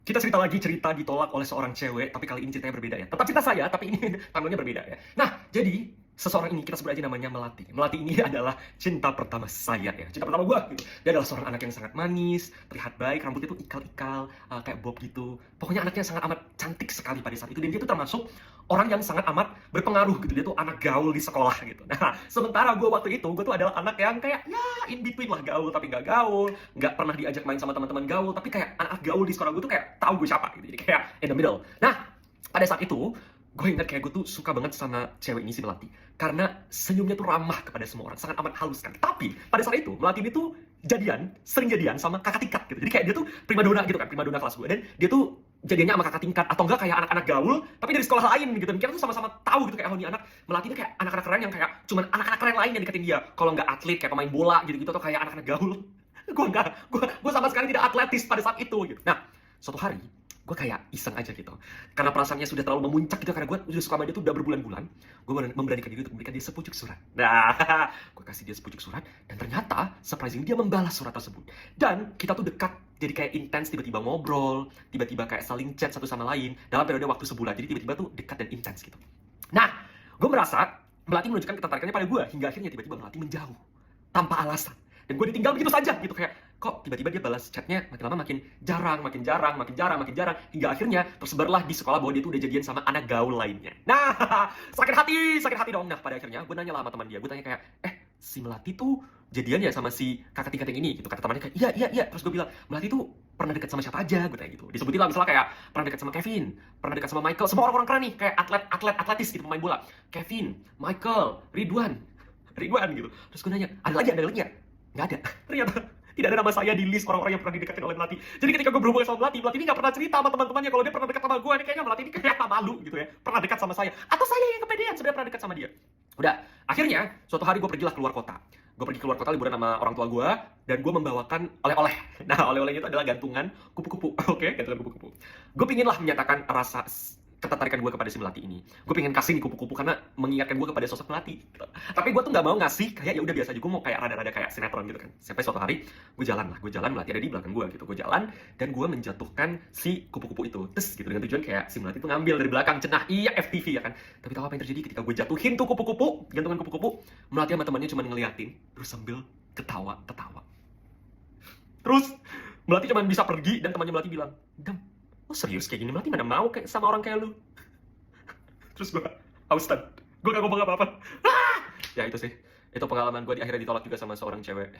Kita cerita ditolak oleh seorang cewek, tapi kali ini ceritanya berbeda ya. Tetap cerita saya, tapi ini timeline-nya berbeda ya. Nah, jadi seseorang ini kita sebut aja namanya Melati. Melati ini adalah cinta pertama saya ya. Cinta pertama gua gitu. Dia adalah seorang anak yang sangat manis, terlihat baik, rambutnya tuh ikal-ikal, kayak bob gitu. Pokoknya anaknya sangat amat cantik sekali pada saat itu. Dan dia tuh termasuk orang yang sangat amat berpengaruh gitu. Dia tuh anak gaul di sekolah gitu. Nah, sementara gua waktu itu, gua tuh adalah anak yang kayak ya in between lah, gaul tapi nggak gaul, nggak pernah diajak main sama teman-teman gaul, tapi kayak anak gaul di sekolah gue tuh kayak tahu gue siapa gitu, jadi kayak in the middle. Nah, pada saat itu gue ingat kayak gue tuh suka banget sama cewek ini, si Melati, karena senyumnya tuh ramah kepada semua orang, sangat amat halus kan. Tapi pada saat itu Melati ini tuh sering jadian sama kakak tingkat gitu. Jadi kayak dia tuh primadona gitu kan, primadona kelas gue, dan dia tuh jadinya sama kakak tingkat atau enggak kayak anak-anak gaul tapi dari sekolah lain gitu. Dan kita tuh sama-sama tahu gitu kayak, oh ini anak Melati ini kayak anak-anak keren yang kayak cuman anak-anak keren lain yang deketin dia. Kalau nggak atlet kayak pemain bola gitu-gitu, atau kayak anak-anak gaul. Gue sama sekali tidak atletis pada saat itu gitu. Nah, suatu hari gue kayak iseng aja gitu, karena perasaannya sudah terlalu memuncak gitu, karena gue udah suka sama dia tuh udah berbulan-bulan. Gue memberanikan diri untuk memberikan dia sepucuk surat. Nah, gue kasih dia sepucuk surat, dan ternyata surprising dia membalas surat tersebut. Dan kita tuh dekat, jadi kayak intens, tiba-tiba ngobrol, tiba-tiba kayak saling chat satu sama lain dalam periode waktu sebulan. Jadi tiba-tiba tuh dekat dan intens gitu. Nah, gue merasa Melati menunjukkan ketertarikannya pada gue, hingga akhirnya tiba-tiba Melati menjauh tanpa alasan. Dan gue ditinggal begitu saja gitu, kayak kok tiba-tiba dia balas chatnya makin lama makin jarang, hingga akhirnya tersebarlah di sekolah bahwa dia tuh udah jadian sama anak gaul lainnya. Nah, sakit hati dong. Nah, pada akhirnya gue nanya lah sama teman dia, gue tanya kayak, si Melati tuh jadian ya sama si kakak tingkat yang ini gitu. Kata temannya kayak, iya. Terus gue bilang, Melati tuh pernah dekat sama siapa aja, gue tanya gitu. Disebutin lah misalnya kayak pernah dekat sama Kevin, pernah dekat sama Michael, semua orang-orang keren nih, kayak atletis gitu, pemain bola. Kevin, Michael, Ridwan gitu. Terus gue nanya, ada lagi ya? Nggak ada. Ternyata tidak ada nama saya di list orang-orang yang pernah didekatin oleh Melati. Jadi ketika gue berhubungan sama Melati ini nggak pernah cerita sama teman-temannya kalau dia pernah dekat sama gue. Ini kayaknya Melati ini kayak malu gitu ya, pernah dekat sama saya. Atau saya yang kepedean sebenarnya pernah dekat sama dia. Udah, akhirnya suatu hari gue pergilah keluar kota. Gue pergi keluar kota liburan sama orang tua gue, dan gue membawakan oleh-oleh. Nah, oleh-olehnya itu adalah gantungan kupu-kupu. Oke, gantungan kupu-kupu. Gue pinginlah menyatakan rasa ketertarikan gue kepada si Melati ini. Gue pengen kasih nih kupu-kupu karena mengingatkan gue kepada sosok Melati gitu. Tapi gue tuh nggak mau ngasih kayak ya udah biasa aja, gue mau kayak rada-rada kayak sinetron gitu kan. Sampai suatu hari gue jalan Melati ada di belakang gue gitu. Gue jalan dan gue menjatuhkan si kupu-kupu itu, terus gitu, dengan tujuan kayak si Melati itu ngambil dari belakang, cenah, iya FTV ya kan. Tapi tahu apa yang terjadi ketika gue jatuhin tuh kupu-kupu, gantungan kupu-kupu? Melati sama temannya cuma ngeliatin terus sambil ketawa. Terus Melati cuma bisa pergi, dan temannya Melati bilang, "Dam, lo serius kayak gini? Melati mana mau kayak sama orang kayak lu?" Terus gue austan, gue gak ngomong apa-apa. Ya itu sih, itu pengalaman gue di akhirnya ditolak juga sama seorang cewek.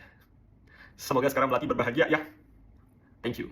Semoga sekarang Melati berbahagia ya. Thank you.